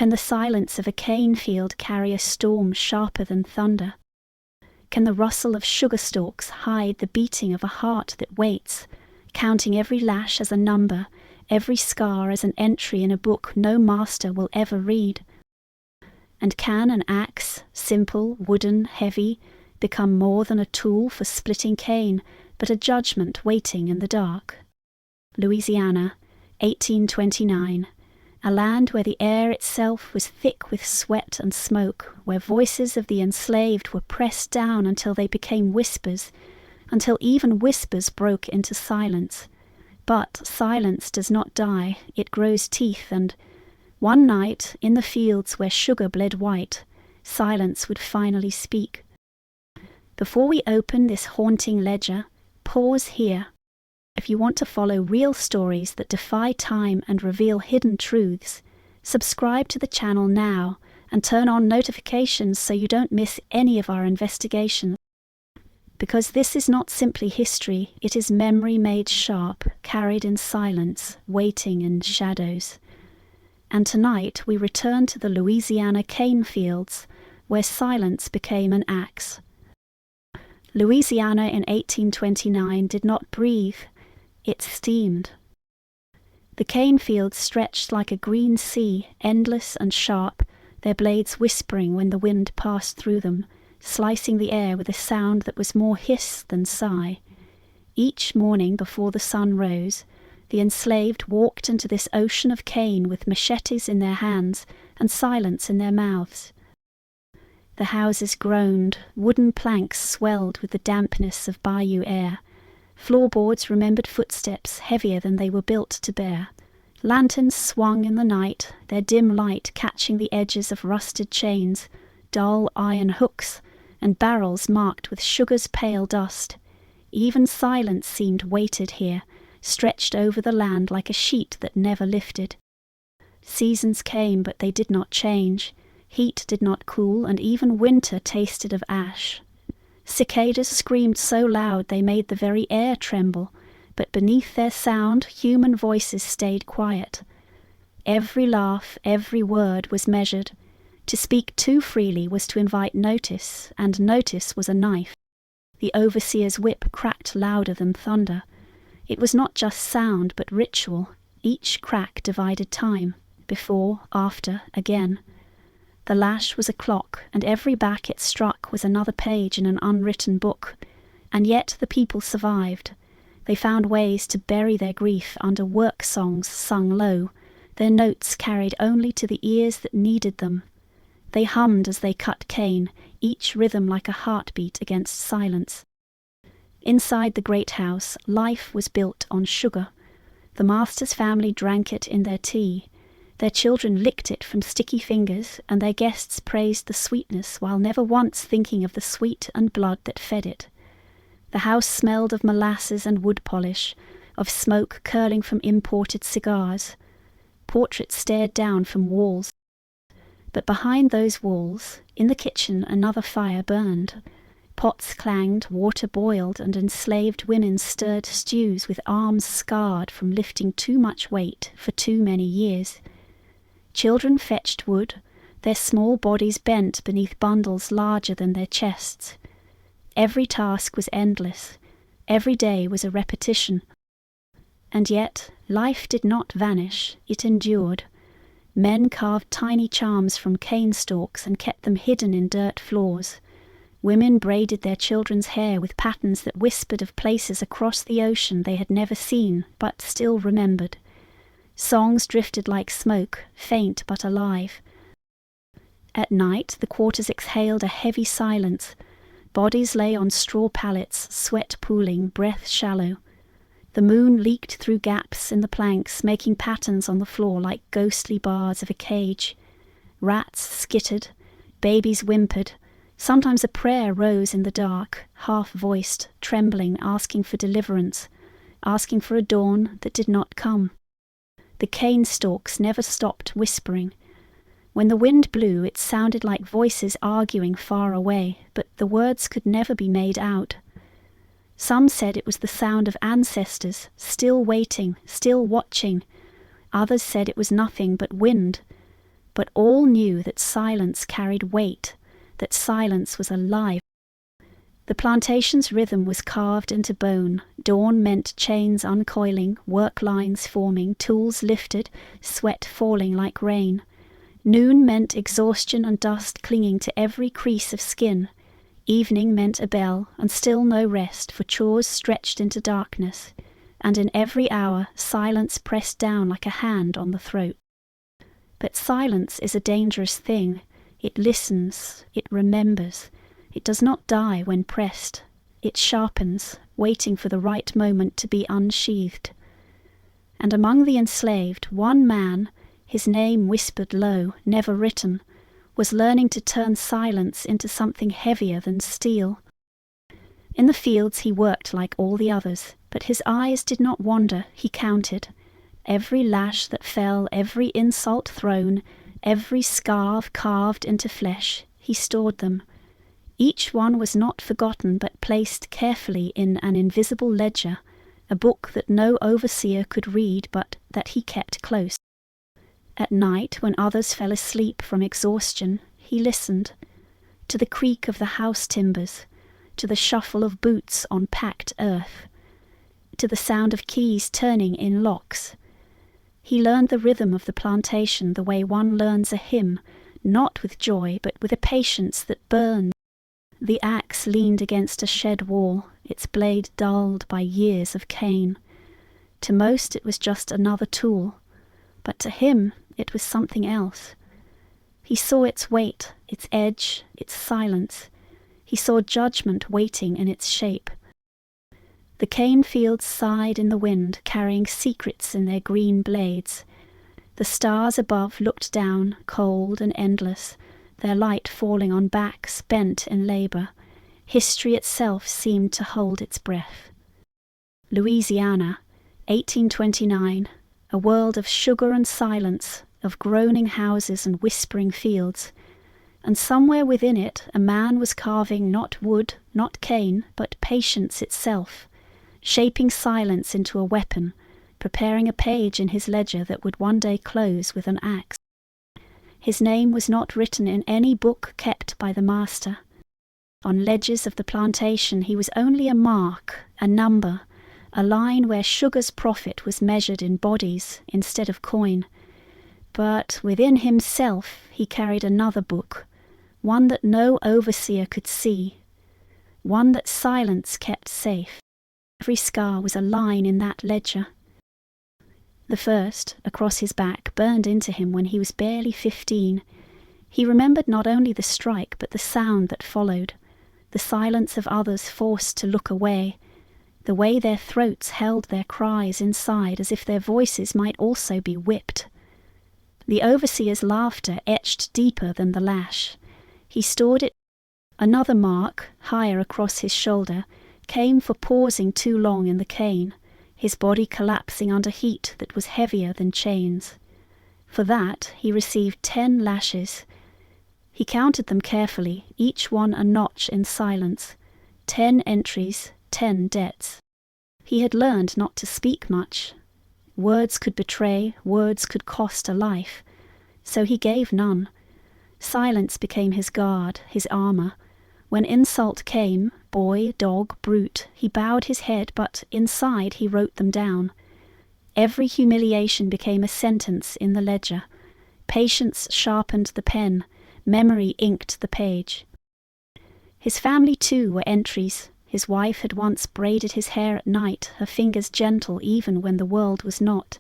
Can the silence of a cane field carry a storm sharper than thunder? Can the rustle of sugar stalks hide the beating of a heart that waits, counting every lash as a number, every scar as an entry in a book no master will ever read? And can an axe, simple, wooden, heavy, become more than a tool for splitting cane, but a judgment waiting in the dark? Louisiana, 1829. A land where the air itself was thick with sweat and smoke, where voices of the enslaved were pressed down until they became whispers, until even whispers broke into silence. But silence does not die, it grows teeth, and one night, in the fields where sugar bled white, silence would finally speak. Before we open this haunting ledger, pause here. If you want to follow real stories that defy time and reveal hidden truths, subscribe to the channel now and turn on notifications so you don't miss any of our investigations. Because this is not simply history, it is memory made sharp, carried in silence, waiting in shadows. And tonight we return to the Louisiana cane fields, where silence became an axe. Louisiana in 1829 did not breathe, it steamed. The cane fields stretched like a green sea, endless and sharp, their blades whispering when the wind passed through them, slicing the air with a sound that was more hiss than sigh. Each morning before the sun rose, the enslaved walked into this ocean of cane with machetes in their hands and silence in their mouths. The houses groaned, wooden planks swelled with the dampness of bayou air. Floorboards remembered footsteps heavier than they were built to bear. Lanterns swung in the night, their dim light catching the edges of rusted chains, dull iron hooks, and barrels marked with sugar's pale dust. Even silence seemed weighted here, stretched over the land like a sheet that never lifted. Seasons came, but they did not change. Heat did not cool, and even winter tasted of ash. Cicadas screamed so loud they made the very air tremble, but beneath their sound human voices stayed quiet. Every laugh, every word was measured. To speak too freely was to invite notice, and notice was a knife. The overseer's whip cracked louder than thunder. It was not just sound, but ritual. Each crack divided time, before, after, again. The lash was a clock, and every back it struck was another page in an unwritten book. And yet the people survived. They found ways to bury their grief under work songs sung low, their notes carried only to the ears that needed them. They hummed as they cut cane, each rhythm like a heartbeat against silence. Inside the great house, life was built on sugar. The master's family drank it in their tea. Their children licked it from sticky fingers, and their guests praised the sweetness while never once thinking of the sweat and blood that fed it. The house smelled of molasses and wood polish, of smoke curling from imported cigars. Portraits stared down from walls. But behind those walls, in the kitchen, another fire burned. Pots clanged, water boiled, and enslaved women stirred stews with arms scarred from lifting too much weight for too many years. Children fetched wood, their small bodies bent beneath bundles larger than their chests. Every task was endless. Every day was a repetition. And yet, life did not vanish, it endured. Men carved tiny charms from cane stalks and kept them hidden in dirt floors. Women braided their children's hair with patterns that whispered of places across the ocean they had never seen, but still remembered. Songs drifted like smoke, faint but alive. At night, the quarters exhaled a heavy silence. Bodies lay on straw pallets, sweat pooling, breath shallow. The moon leaked through gaps in the planks, making patterns on the floor like ghostly bars of a cage. Rats skittered, babies whimpered. Sometimes a prayer rose in the dark, half-voiced, trembling, asking for deliverance, asking for a dawn that did not come. The cane stalks never stopped whispering. When the wind blew, it sounded like voices arguing far away, but the words could never be made out. Some said it was the sound of ancestors, still waiting, still watching. Others said it was nothing but wind. but all knew that silence carried weight, that silence was alive. The plantation's rhythm was carved into bone. Dawn meant chains uncoiling, work lines forming, tools lifted, sweat falling like rain. Noon meant exhaustion and dust clinging to every crease of skin. Evening meant a bell, and still no rest, for chores stretched into darkness. And in every hour, silence pressed down like a hand on the throat. But silence is a dangerous thing. It listens, it remembers. It does not die when pressed. It sharpens, waiting for the right moment to be unsheathed. And among the enslaved, one man, his name whispered low, never written, was learning to turn silence into something heavier than steel. In the fields he worked like all the others, but his eyes did not wander, he counted. Every lash that fell, every insult thrown, every scarf carved into flesh, he stored them. Each one was not forgotten but placed carefully in an invisible ledger, a book that no overseer could read but that he kept close. At night, when others fell asleep from exhaustion, he listened to the creak of the house timbers, to the shuffle of boots on packed earth, to the sound of keys turning in locks. He learned the rhythm of the plantation the way one learns a hymn, not with joy but with a patience that burns. The axe leaned against a shed wall, its blade dulled by years of cane. To most it was just another tool, but to him it was something else. He saw its weight, its edge, its silence. He saw judgment waiting in its shape. The cane fields sighed in the wind, carrying secrets in their green blades. The stars above looked down, cold and endless, their light falling on backs bent in labour. History itself seemed to hold its breath. Louisiana, 1829, a world of sugar and silence, of groaning houses and whispering fields, and somewhere within it a man was carving not wood, not cane, but patience itself, shaping silence into a weapon, preparing a page in his ledger that would one day close with an axe. His name was not written in any book kept by the master. On ledges of the plantation he was only a mark, a number, a line where sugar's profit was measured in bodies instead of coin. But within himself he carried another book, one that no overseer could see, one that silence kept safe. Every scar was a line in that ledger. The first, across his back, burned into him when he was barely 15. He remembered not only the strike, but the sound that followed, the silence of others forced to look away, the way their throats held their cries inside as if their voices might also be whipped. The overseer's laughter etched deeper than the lash. He stored it. Another mark, higher across his shoulder, came for pausing too long in the cane, his body collapsing under heat that was heavier than chains. For that he received 10 lashes. He counted them carefully, each one a notch in silence. 10 entries, 10 debts. He had learned not to speak much. Words could betray, words could cost a life. So he gave none. Silence became his guard, his armour. When insult came, boy, dog, brute, he bowed his head, but inside he wrote them down. Every humiliation became a sentence in the ledger. Patience sharpened the pen, memory inked the page. His family too were entries. His wife had once braided his hair at night, her fingers gentle even when the world was not,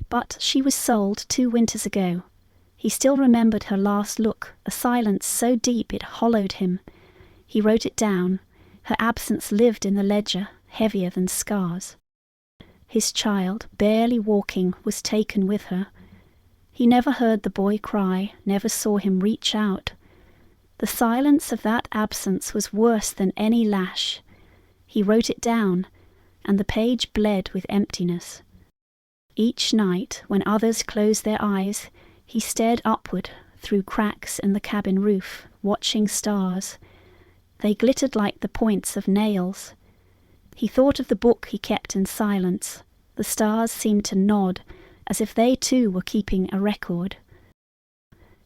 but she was sold 2 winters ago. He still remembered her last look, a silence so deep it hollowed him. He wrote it down. Her absence lived in the ledger, heavier than scars. His child, barely walking, was taken with her. He never heard the boy cry, never saw him reach out. The silence of that absence was worse than any lash. He wrote it down, and the page bled with emptiness. Each night, when others closed their eyes, he stared upward through cracks in the cabin roof, watching stars. They glittered like the points of nails. He thought of the book he kept in silence. The stars seemed to nod, as if they too were keeping a record.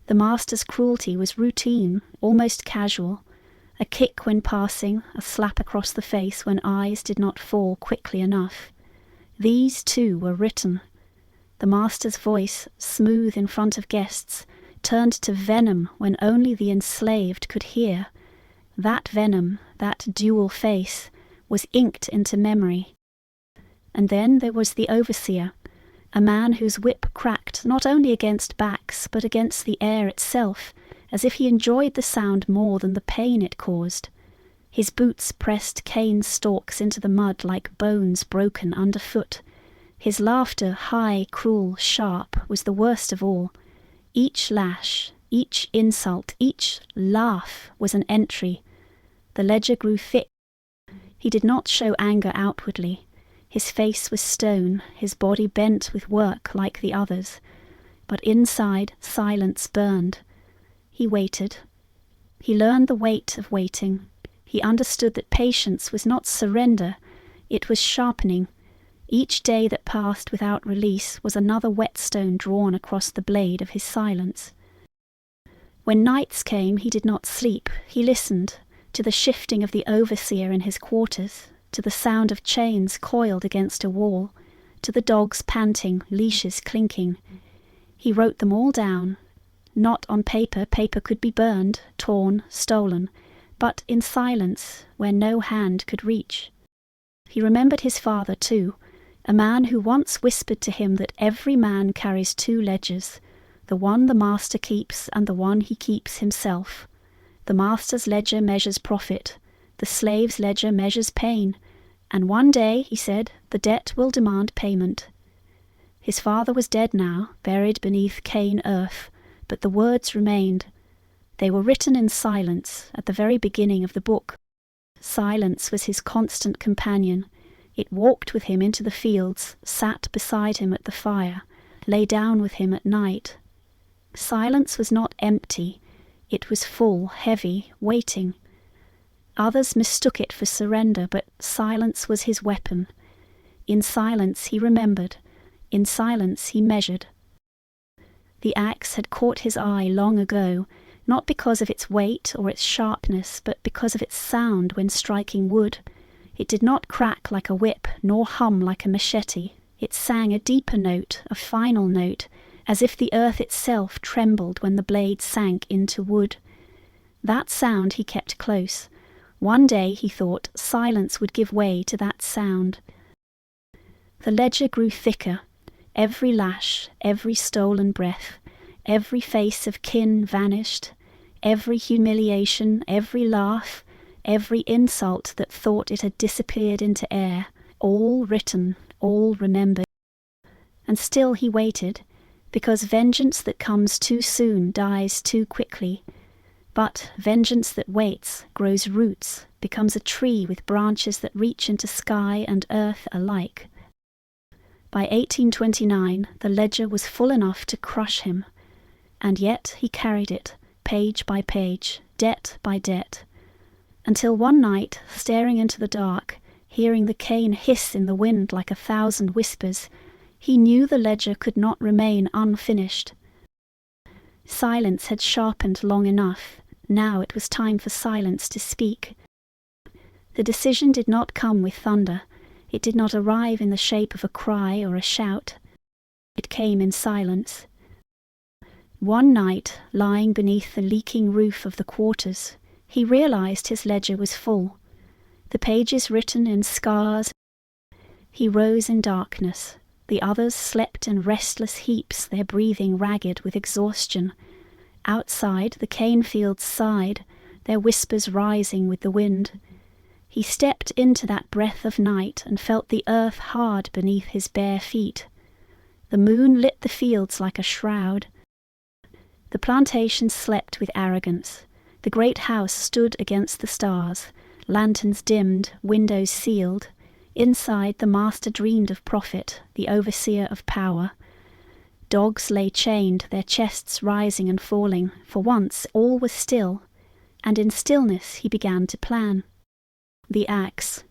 The master's cruelty was routine, almost casual. A kick when passing, a slap across the face when eyes did not fall quickly enough. These, too, were written. The master's voice, smooth in front of guests, turned to venom when only the enslaved could hear. That venom, that dual face, was inked into memory. And then there was the overseer, a man whose whip cracked not only against backs but against the air itself, as if he enjoyed the sound more than the pain it caused. His boots pressed cane stalks into the mud like bones broken underfoot. His laughter, high, cruel, sharp, was the worst of all. Each lash, each insult, each laugh was an entry. The ledger grew thick. He did not show anger outwardly. His face was stone, his body bent with work like the others. But inside, silence burned. He waited. He learned the weight of waiting. He understood that patience was not surrender, it was sharpening. Each day that passed without release was another whetstone drawn across the blade of his silence. When nights came, he did not sleep. He listened to the shifting of the overseer in his quarters, to the sound of chains coiled against a wall, to the dogs panting, leashes clinking. He wrote them all down, not on paper. Paper could be burned, torn, stolen, but in silence where no hand could reach. He remembered his father too, a man who once whispered to him that every man carries two ledgers, the one the master keeps and the one he keeps himself. The master's ledger measures profit, the slave's ledger measures pain, and one day, he said, the debt will demand payment. His father was dead now, buried beneath cane earth, but the words remained. They were written in silence at the very beginning of the book. Silence was his constant companion. It walked with him into the fields, sat beside him at the fire, lay down with him at night. Silence was not empty. It was full, heavy, waiting. Others mistook it for surrender, but silence was his weapon. In silence he remembered. In silence he measured. The axe had caught his eye long ago, not because of its weight or its sharpness, but because of its sound when striking wood. It did not crack like a whip, nor hum like a machete. It sang a deeper note, a final note, as if the earth itself trembled when the blade sank into wood. That sound he kept close. One day, he thought, silence would give way to that sound. The ledger grew thicker. Every lash, every stolen breath, every face of kin vanished, every humiliation, every laugh, every insult that thought it had disappeared into air, all written, all remembered. And still he waited, because vengeance that comes too soon dies too quickly. But vengeance that waits grows roots, becomes a tree with branches that reach into sky and earth alike. By 1829, the ledger was full enough to crush him, and yet he carried it, page by page, debt by debt, until one night, staring into the dark, hearing the cane hiss in the wind like 1,000 whispers, he knew the ledger could not remain unfinished. Silence had sharpened long enough. Now it was time for silence to speak. The decision did not come with thunder. It did not arrive in the shape of a cry or a shout. It came in silence. One night, lying beneath the leaking roof of the quarters, he realized his ledger was full. The pages written in scars. He rose in darkness. The others slept in restless heaps, their breathing ragged with exhaustion. Outside, the cane fields sighed, their whispers rising with the wind. He stepped into that breath of night and felt the earth hard beneath his bare feet. The moon lit the fields like a shroud. The plantation slept with arrogance. The great house stood against the stars, lanterns dimmed, windows sealed. Inside, the master dreamed of profit, the overseer of power. Dogs lay chained, their chests rising and falling. For once, all was still, and in stillness he began to plan. The axe.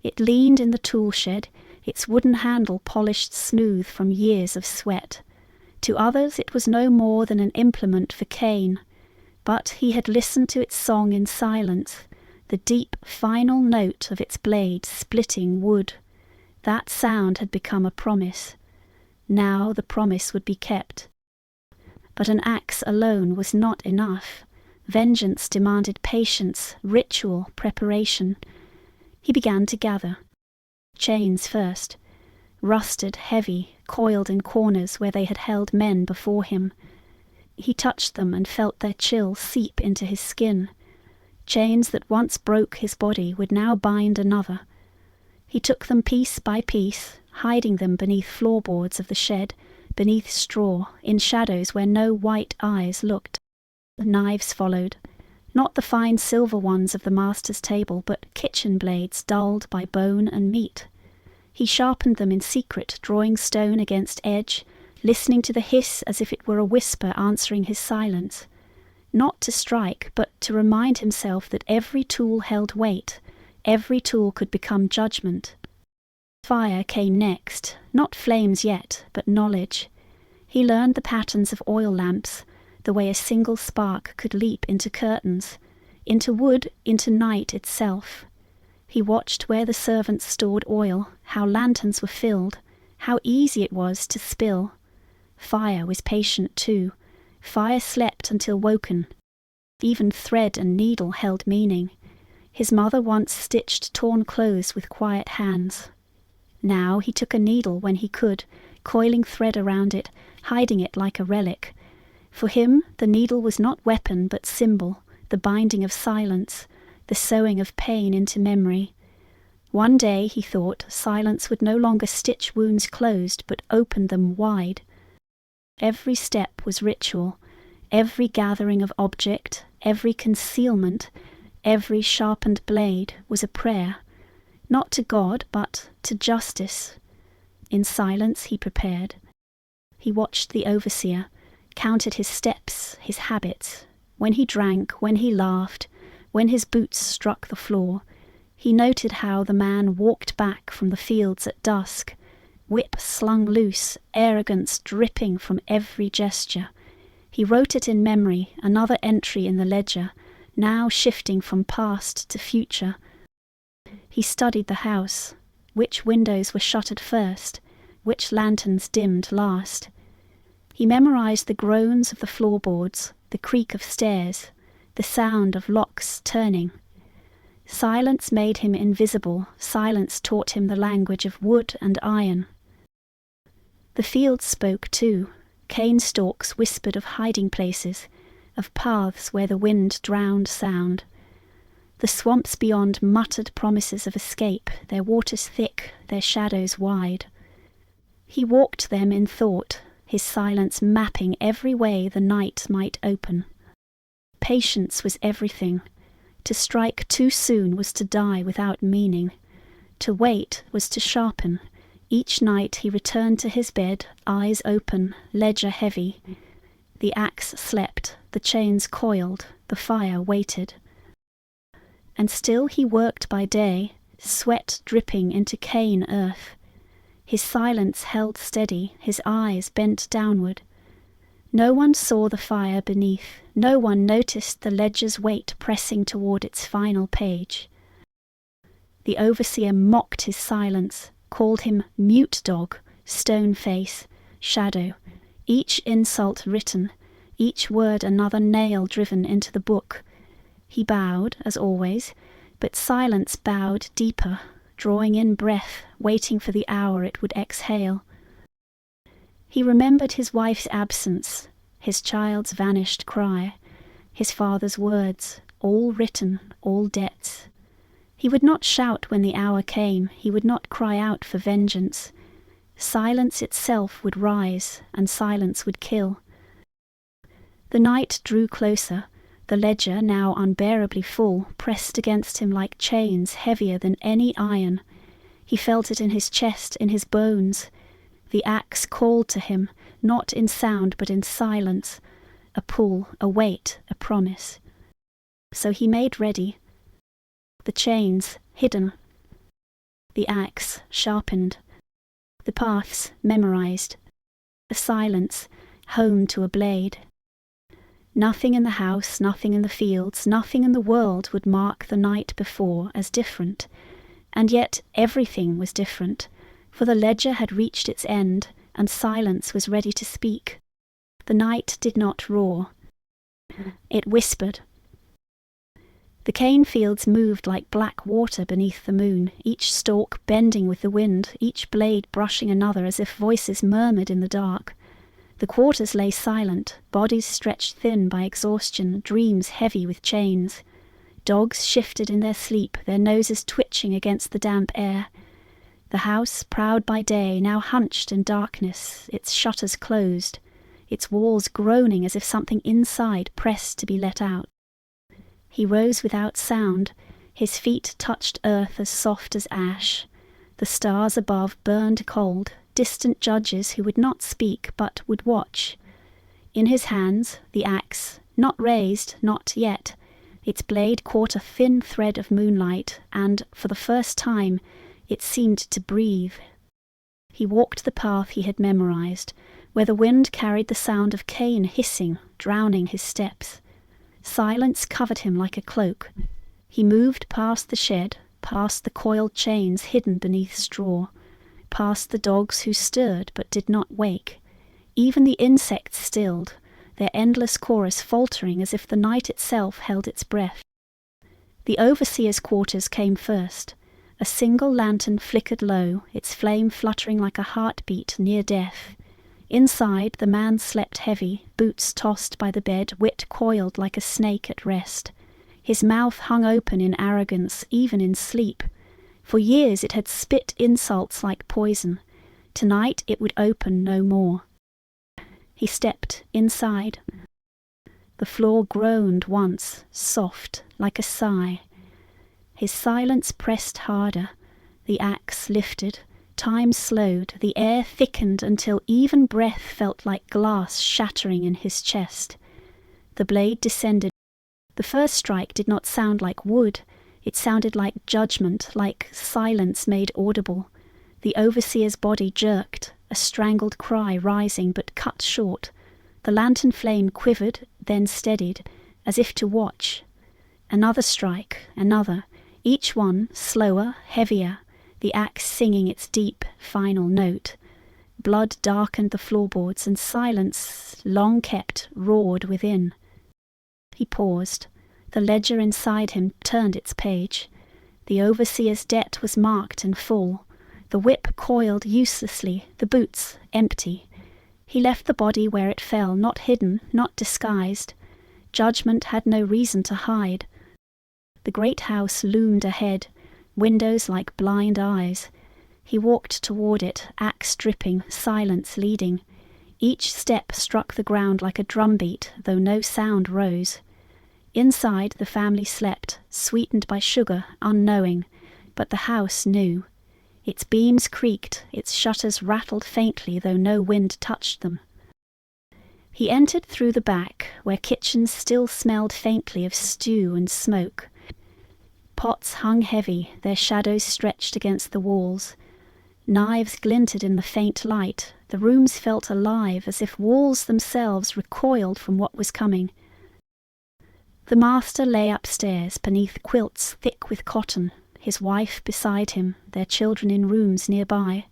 It leaned in the tool shed, its wooden handle polished smooth from years of sweat. To others it was no more than an implement for Cain, but he had listened to its song in silence, the deep final note of its blade splitting wood. That sound had become a promise. Now the promise would be kept. But an axe alone was not enough. Vengeance demanded patience, ritual, preparation. He began to gather. Chains first. Rusted, heavy, coiled in corners where they had held men before him. He touched them and felt their chill seep into his skin. Chains that once broke his body would now bind another. He took them piece by piece, hiding them beneath floorboards of the shed, beneath straw, in shadows where no white eyes looked. The knives followed, not the fine silver ones of the master's table, but kitchen blades dulled by bone and meat. He sharpened them in secret, drawing stone against edge, listening to the hiss as if it were a whisper answering his silence. Not to strike, but to remind himself that every tool held weight, every tool could become judgment. Fire came next, not flames yet, but knowledge. He learned the patterns of oil lamps, the way a single spark could leap into curtains, into wood, into night itself. He watched where the servants stored oil, how lanterns were filled, how easy it was to spill. Fire was patient too. Fire slept until woken. Even thread and needle held meaning. His mother once stitched torn clothes with quiet hands. Now he took a needle when he could, coiling thread around it, hiding it like a relic. For him, the needle was not weapon but symbol, the binding of silence, the sewing of pain into memory. One day, he thought, silence would no longer stitch wounds closed but open them wide. Every step was ritual, every gathering of object, every concealment, every sharpened blade was a prayer, not to God but to justice. In silence he prepared. He watched the overseer, counted his steps, his habits, when he drank, when he laughed, when his boots struck the floor. He noted how the man walked back from the fields at dusk, whip slung loose, arrogance dripping from every gesture. He wrote it in memory, another entry in the ledger, now shifting from past to future. He studied the house, which windows were shuttered first, which lanterns dimmed last. He memorized the groans of the floorboards, the creak of stairs, the sound of locks turning. Silence made him invisible, silence taught him the language of wood and iron. The fields spoke too. Cane stalks whispered of hiding places, of paths where the wind drowned sound. The swamps beyond muttered promises of escape, their waters thick, their shadows wide. He walked them in thought, his silence mapping every way the night might open. Patience was everything. To strike too soon was to die without meaning. To wait was to sharpen. Each night he returned to his bed, eyes open, ledger heavy. The axe slept, the chains coiled, the fire waited. And still he worked by day, sweat dripping into cane earth. His silence held steady, his eyes bent downward. No one saw the fire beneath, no one noticed the ledger's weight pressing toward its final page. The overseer mocked his silence, called him mute dog, stone face, shadow, each insult written, each word another nail driven into the book. He bowed, as always, but silence bowed deeper, drawing in breath, waiting for the hour it would exhale. He remembered his wife's absence, his child's vanished cry, his father's words, all written, all debts. He would not shout when the hour came, he would not cry out for vengeance. Silence itself would rise, and silence would kill. The night drew closer, the ledger, now unbearably full, pressed against him like chains heavier than any iron. He felt it in his chest, in his bones. The axe called to him, not in sound but in silence, a pull, a weight, a promise. So he made ready. The chains hidden, the axe sharpened, the paths memorized, the silence, home to a blade. Nothing in the house, nothing in the fields, nothing in the world would mark the night before as different, and yet everything was different, for the ledger had reached its end, and silence was ready to speak. The night did not roar. It whispered. The cane fields moved like black water beneath the moon, each stalk bending with the wind, each blade brushing another as if voices murmured in the dark. The quarters lay silent, bodies stretched thin by exhaustion, dreams heavy with chains. Dogs shifted in their sleep, their noses twitching against the damp air. The house, proud by day, now hunched in darkness, its shutters closed, its walls groaning as if something inside pressed to be let out. He rose without sound, his feet touched earth as soft as ash. The stars above burned cold, distant judges who would not speak but would watch. In his hands, the axe, not raised, not yet. Its blade caught a thin thread of moonlight, and, for the first time, it seemed to breathe. He walked the path he had memorized, where the wind carried the sound of cane hissing, drowning his steps. Silence covered him like a cloak. He moved past the shed, past the coiled chains hidden beneath straw, past the dogs who stirred but did not wake. Even the insects stilled, their endless chorus faltering as if the night itself held its breath. The overseer's quarters came first. A single lantern flickered low, its flame fluttering like a heartbeat near death. Inside, the man slept heavy, boots tossed by the bed, wit coiled like a snake at rest. His mouth hung open in arrogance, even in sleep. For years it had spit insults like poison. Tonight it would open no more. He stepped inside. The floor groaned once, soft, like a sigh. His silence pressed harder. The axe lifted. Time slowed. The air thickened until even breath felt like glass shattering in his chest. The blade descended. The first strike did not sound like wood. It sounded like judgment, like silence made audible. The overseer's body jerked, a strangled cry rising but cut short. The lantern flame quivered, then steadied, as if to watch. Another strike, another, each one slower, heavier, the axe singing its deep, final note. Blood darkened the floorboards, and silence, long kept, roared within. He paused. The ledger inside him turned its page. The overseer's debt was marked in full. The whip coiled uselessly, the boots empty. He left the body where it fell, not hidden, not disguised. Judgment had no reason to hide. The great house loomed ahead, windows like blind eyes. He walked toward it, axe dripping, silence leading. Each step struck the ground like a drumbeat, though no sound rose. Inside the family slept, sweetened by sugar, unknowing, but the house knew. Its beams creaked, its shutters rattled faintly, though no wind touched them. He entered through the back, where kitchens still smelled faintly of stew and smoke. Pots hung heavy, their shadows stretched against the walls. Knives glinted in the faint light. The rooms felt alive, as if walls themselves recoiled from what was coming. The master lay upstairs, beneath quilts thick with cotton, his wife beside him, their children in rooms nearby.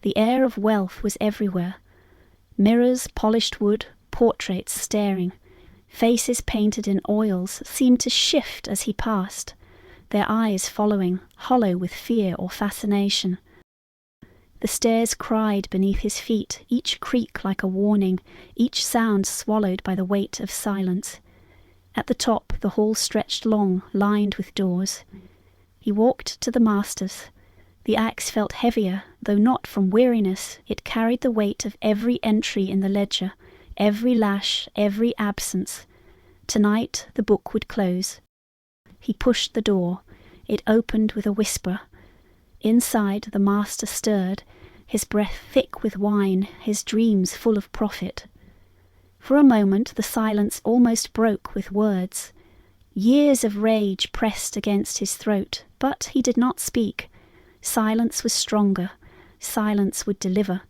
The air of wealth was everywhere. Mirrors, polished wood, portraits staring. Faces painted in oils seemed to shift as he passed, their eyes following, hollow with fear or fascination. The stairs cried beneath his feet, each creak like a warning, each sound swallowed by the weight of silence. At the top the hall stretched long, lined with doors. He walked to the master's. The axe felt heavier, though not from weariness. It carried the weight of every entry in the ledger, every lash, every absence. Tonight the book would close. He pushed the door. It opened with a whisper. Inside the master stirred, his breath thick with wine, his dreams full of profit. For a moment the silence almost broke with words. Years of rage pressed against his throat, but he did not speak. Silence was stronger. Silence would deliver.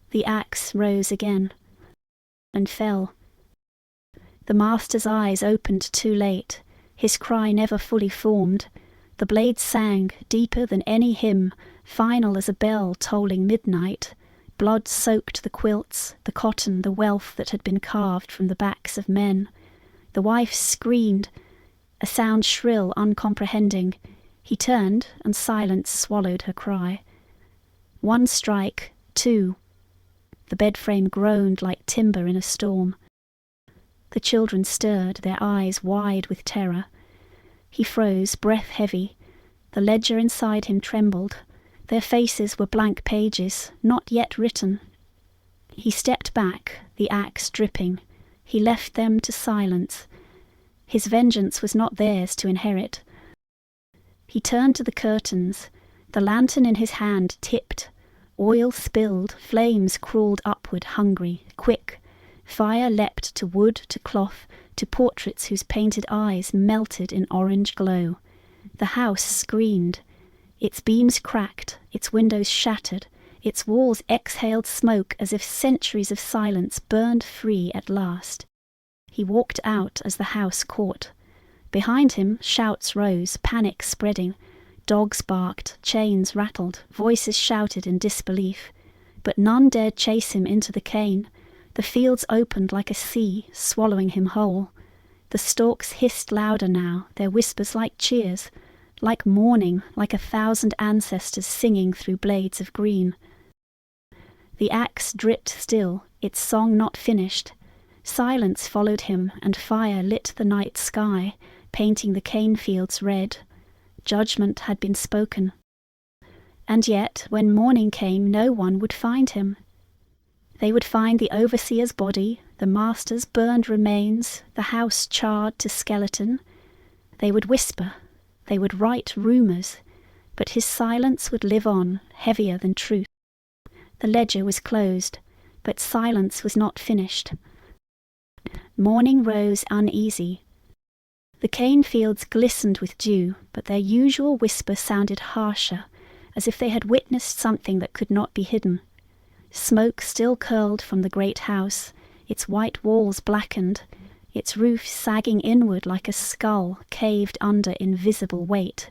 The axe rose again. and fell. The master's eyes opened too late, his cry never fully formed. The blade sang, deeper than any hymn, final as a bell tolling midnight. Blood soaked the quilts, the cotton, the wealth that had been carved from the backs of men. The wife screamed, a sound shrill, uncomprehending. He turned, and silence swallowed her cry. One strike, two. The bed frame groaned like timber in a storm. The children stirred, their eyes wide with terror. He froze, breath heavy. The ledger inside him trembled. Their faces were blank pages, not yet written. He stepped back, the axe dripping. He left them to silence. His vengeance was not theirs to inherit. He turned to the curtains. The lantern in his hand tipped. Oil spilled, flames crawled upward, hungry, quick. Fire leapt to wood, to cloth, to portraits whose painted eyes melted in orange glow. The house screamed. Its beams cracked, its windows shattered, its walls exhaled smoke as if centuries of silence burned free at last. He walked out as the house caught. Behind him, shouts rose, panic spreading. Dogs barked, chains rattled, voices shouted in disbelief. But none dared chase him into the cane. The fields opened like a sea, swallowing him whole. The stalks hissed louder now, their whispers like cheers, like mourning, like 1,000 ancestors singing through blades of green. The axe dripped still, its song not finished. Silence followed him, and fire lit the night sky, painting the cane fields red. Judgment had been spoken. And yet, when morning came, no one would find him. They would find the overseer's body, the master's burned remains, the house charred to skeleton. They would whisper, they would write rumours, but his silence would live on, heavier than truth. The ledger was closed, but silence was not finished. Morning rose uneasy. The cane fields glistened with dew, but their usual whisper sounded harsher, as if they had witnessed something that could not be hidden. Smoke still curled from the great house, its white walls blackened, its roof sagging inward like a skull caved under invisible weight.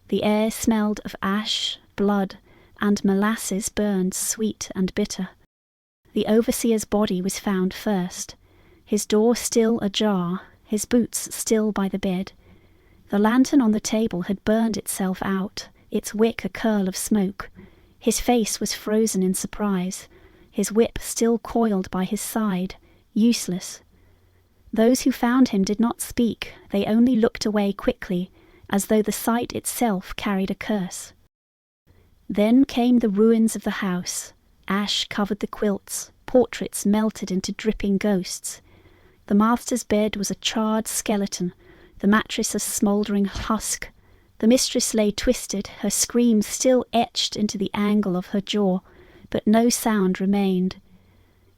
The air smelled of ash, blood, and molasses burned sweet and bitter. The overseer's body was found first, his door still ajar, his boots still by the bed. The lantern on the table had burned itself out, its wick a curl of smoke. His face was frozen in surprise, his whip still coiled by his side, useless. Those who found him did not speak, they only looked away quickly, as though the sight itself carried a curse. Then came the ruins of the house. Ash covered the quilts, portraits melted into dripping ghosts. The master's bed was a charred skeleton, the mattress a smouldering husk. The mistress lay twisted, her scream still etched into the angle of her jaw, but no sound remained.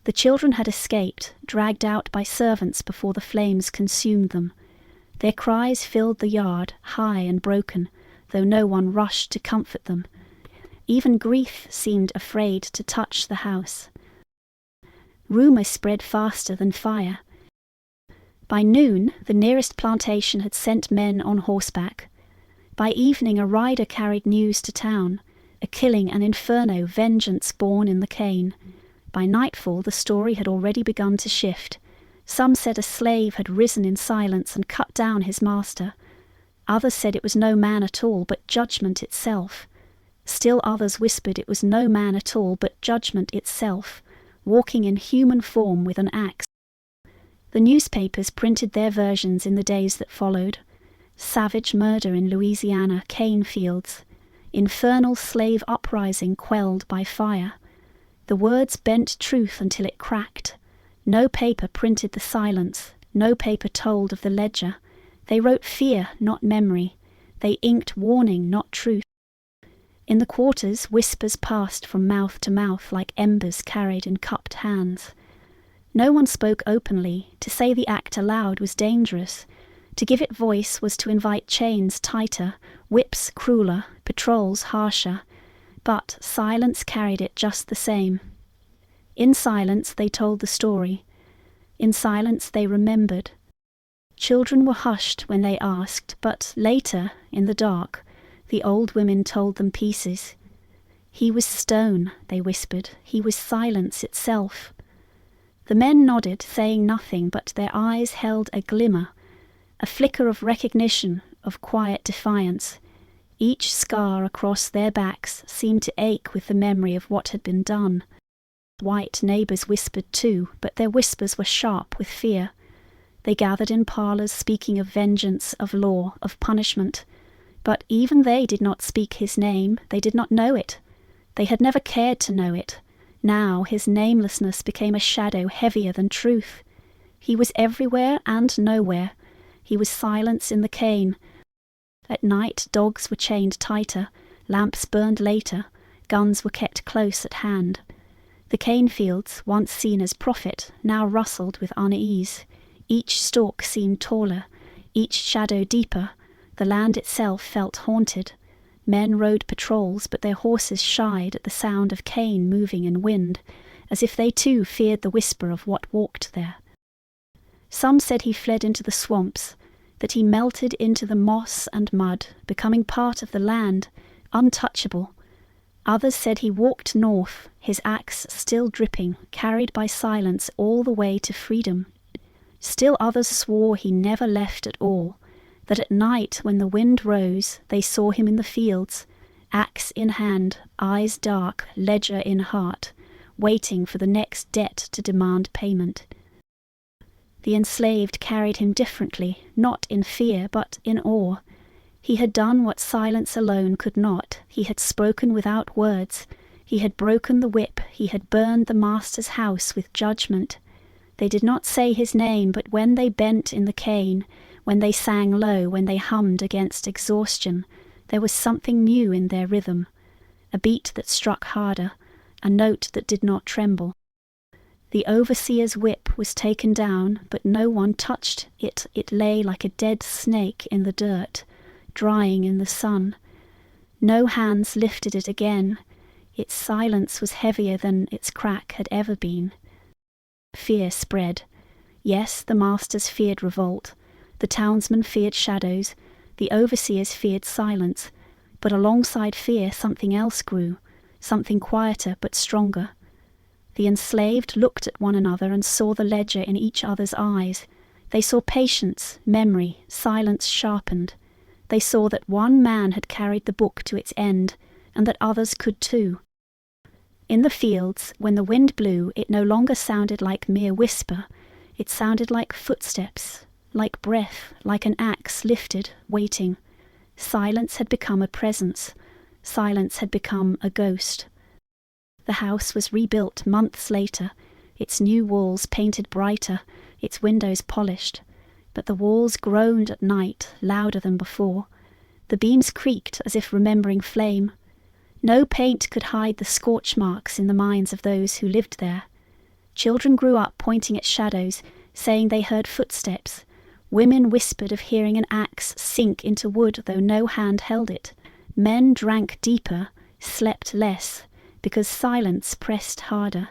The children had escaped, dragged out by servants before the flames consumed them. Their cries filled the yard, high and broken, though no one rushed to comfort them. Even grief seemed afraid to touch the house. Rumour spread faster than fire. By noon, the nearest plantation had sent men on horseback. By evening, a rider carried news to town, a killing, an inferno, vengeance born in the cane. By nightfall, the story had already begun to shift. Some said a slave had risen in silence and cut down his master. Others said it was no man at all, but judgment itself. Still others whispered it was no man at all, but judgment itself, walking in human form with an axe. The newspapers printed their versions in the days that followed. Savage murder in Louisiana cane fields. Infernal slave uprising quelled by fire. The words bent truth until it cracked. No paper printed the silence. No paper told of the ledger. They wrote fear, not memory. They inked warning, not truth. In the quarters, whispers passed from mouth to mouth like embers carried in cupped hands. No one spoke openly. To say the act aloud was dangerous. To give it voice was to invite chains tighter, whips crueler, patrols harsher. But silence carried it just the same. In silence they told the story. In silence they remembered. Children were hushed when they asked, but later, in the dark, the old women told them pieces. He was stone, they whispered. He was silence itself. The men nodded, saying nothing, but their eyes held a glimmer, a flicker of recognition, of quiet defiance. Each scar across their backs seemed to ache with the memory of what had been done. White neighbours whispered too, but their whispers were sharp with fear. They gathered in parlours speaking of vengeance, of law, of punishment. But even they did not speak his name. They did not know it. They had never cared to know it. Now his namelessness became a shadow heavier than truth. He was everywhere and nowhere. He was silence in the cane. At night dogs were chained tighter, lamps burned later, guns were kept close at hand. The cane fields, once seen as profit, now rustled with unease. Each stalk seemed taller, each shadow deeper. The land itself felt haunted. Men rode patrols, but their horses shied at the sound of cane moving in wind, as if they too feared the whisper of what walked there. Some said he fled into the swamps, that he melted into the moss and mud, becoming part of the land, untouchable. Others said he walked north, his axe still dripping, carried by silence all the way to freedom. Still others swore he never left at all, that at night when the wind rose they saw him in the fields, axe in hand, eyes dark, ledger in heart, waiting for the next debt to demand payment. The enslaved carried him differently, not in fear but in awe. He had done what silence alone could not. He had spoken without words. He had broken the whip. He had burned the master's house with judgment. They did not say his name, but when they bent in the cane, when they sang low, when they hummed against exhaustion, there was something new in their rhythm, a beat that struck harder, a note that did not tremble. The overseer's whip was taken down, but no one touched it. It lay like a dead snake in the dirt, drying in the sun. No hands lifted it again. Its silence was heavier than its crack had ever been. Fear spread. Yes, the masters feared revolt. The townsmen feared shadows. The overseers feared silence. But alongside fear something else grew, something quieter but stronger. The enslaved looked at one another and saw the ledger in each other's eyes. They saw patience, memory, silence sharpened. They saw that one man had carried the book to its end, and that others could too. In the fields, when the wind blew, it no longer sounded like mere whisper. It sounded like footsteps, like breath, like an axe lifted, waiting. Silence had become a presence. Silence had become a ghost. The house was rebuilt months later, its new walls painted brighter, its windows polished. But the walls groaned at night, louder than before. The beams creaked as if remembering flame. No paint could hide the scorch marks in the minds of those who lived there. Children grew up pointing at shadows, saying they heard footsteps. Women whispered of hearing an axe sink into wood though no hand held it. Men drank deeper, slept less, because silence pressed harder.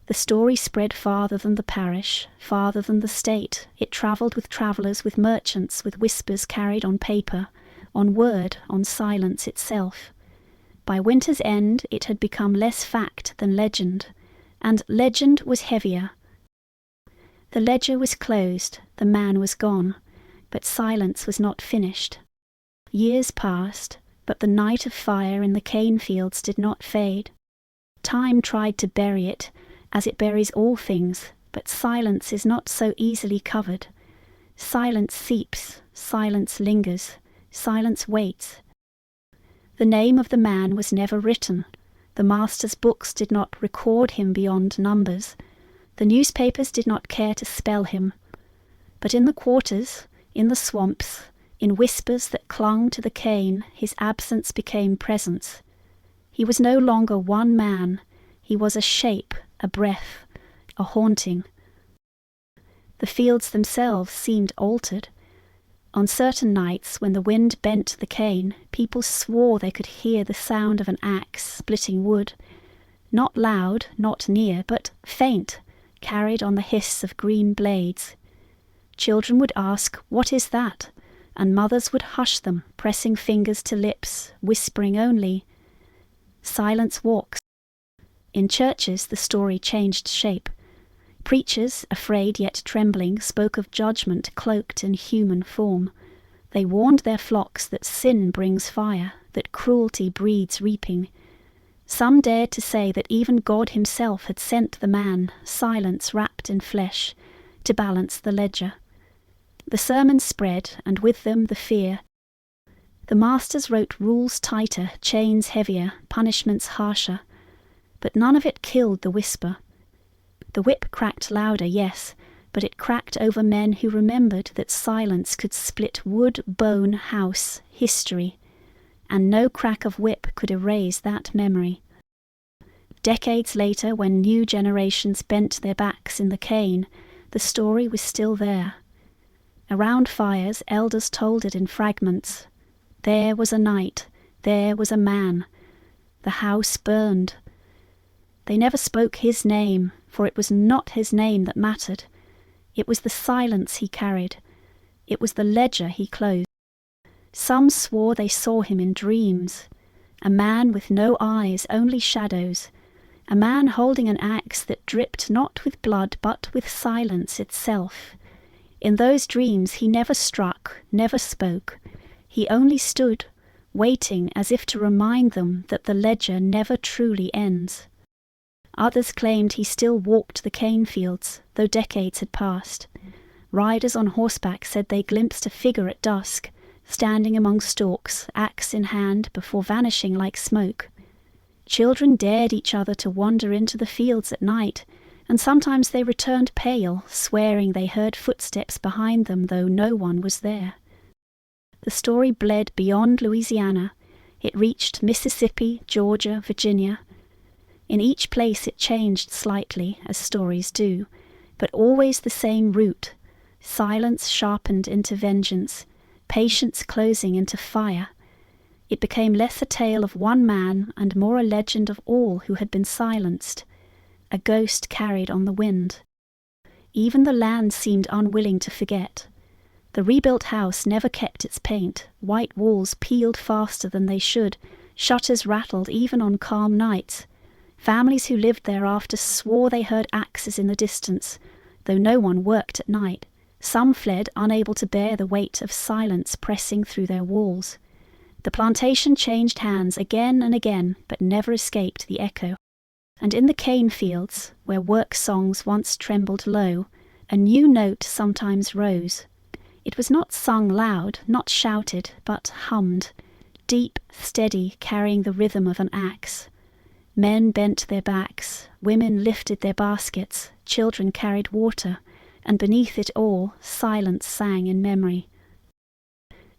The story spread farther than the parish, farther than the state. It travelled with travellers, with merchants, with whispers carried on paper, on word, on silence itself. By winter's end it had become less fact than legend, and legend was heavier. The ledger was closed, the man was gone, but silence was not finished. Years passed, but the night of fire in the cane fields did not fade. Time tried to bury it, as it buries all things, but silence is not so easily covered. Silence seeps, silence lingers, silence waits. The name of the man was never written. The master's books did not record him beyond numbers. The newspapers did not care to spell him. But in the quarters, in the swamps, in whispers that clung to the cane, his absence became presence. He was no longer one man. He was a shape, a breath, a haunting. The fields themselves seemed altered. On certain nights, when the wind bent the cane, people swore they could hear the sound of an axe splitting wood. Not loud, not near, but faint, carried on the hiss of green blades. Children would ask, "What is that?" and mothers would hush them, pressing fingers to lips, whispering only, "Silence walks." In churches the story changed shape. Preachers, afraid yet trembling, spoke of judgment cloaked in human form. They warned their flocks that sin brings fire, that cruelty breeds reaping. Some dared to say that even God himself had sent the man, silence wrapped in flesh, to balance the ledger. The sermons spread, and with them the fear. The masters wrote rules tighter, chains heavier, punishments harsher, but none of it killed the whisper. The whip cracked louder, yes, but it cracked over men who remembered that silence could split wood, bone, house, history, and no crack of whip could erase that memory. Decades later, when new generations bent their backs in the cane, the story was still there. Around fires, elders told it in fragments. There was a night, there was a man. The house burned. They never spoke his name, for it was not his name that mattered. It was the silence he carried. It was the ledger he closed. Some swore they saw him in dreams. A man with no eyes, only shadows. A man holding an axe that dripped not with blood but with silence itself. In those dreams he never struck, never spoke. He only stood, waiting as if to remind them that the ledger never truly ends. Others claimed he still walked the cane fields, though decades had passed. Riders on horseback said they glimpsed a figure at dusk, standing among stalks, axe in hand, before vanishing like smoke. Children dared each other to wander into the fields at night, and sometimes they returned pale, swearing they heard footsteps behind them, though no one was there. The story bled beyond Louisiana. It reached Mississippi, Georgia, Virginia. In each place it changed slightly, as stories do, but always the same root: silence sharpened into vengeance, patience closing into fire. It became less a tale of one man and more a legend of all who had been silenced, a ghost carried on the wind. Even the land seemed unwilling to forget. The rebuilt house never kept its paint. White walls peeled faster than they should. Shutters rattled even on calm nights. Families who lived thereafter swore they heard axes in the distance, though no one worked at night. Some fled, unable to bear the weight of silence pressing through their walls. The plantation changed hands again and again, but never escaped the echo. And in the cane fields, where work songs once trembled low, a new note sometimes rose. It was not sung loud, not shouted, but hummed, deep, steady, carrying the rhythm of an axe. Men bent their backs, women lifted their baskets, children carried water, and beneath it all, silence sang in memory.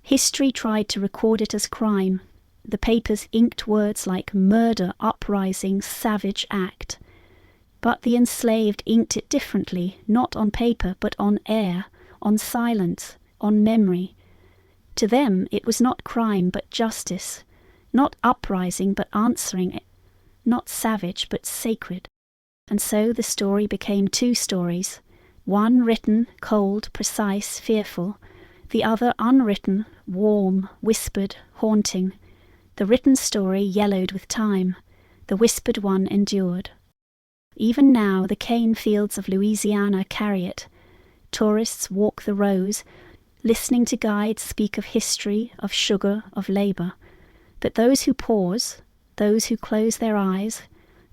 History tried to record it as crime. The papers inked words like murder, uprising, savage act. But the enslaved inked it differently, not on paper but on air, on silence, on memory. To them it was not crime but justice, not uprising but answering it, not savage but sacred. And so the story became two stories, one written, cold, precise, fearful, the other unwritten, warm, whispered, haunting. The written story yellowed with time, the whispered one endured. Even now the cane fields of Louisiana carry it. Tourists walk the rows, listening to guides speak of history, of sugar, of labor. But those who pause, those who close their eyes,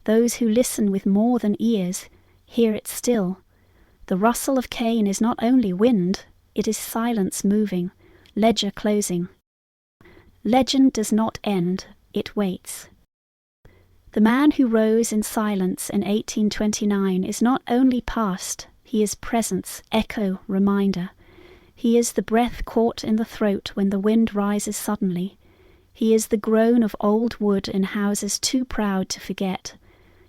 those who listen with more than ears, hear it still. The rustle of cane is not only wind, it is silence moving, ledger closing. Legend does not end, it waits. The man who rose in silence in 1829 is not only past, he is presence, echo, reminder. He is the breath caught in the throat when the wind rises suddenly. He is the groan of old wood in houses too proud to forget.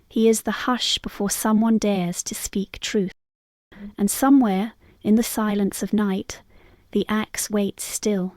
He is the hush before someone dares to speak truth. And somewhere, in the silence of night, the axe waits still.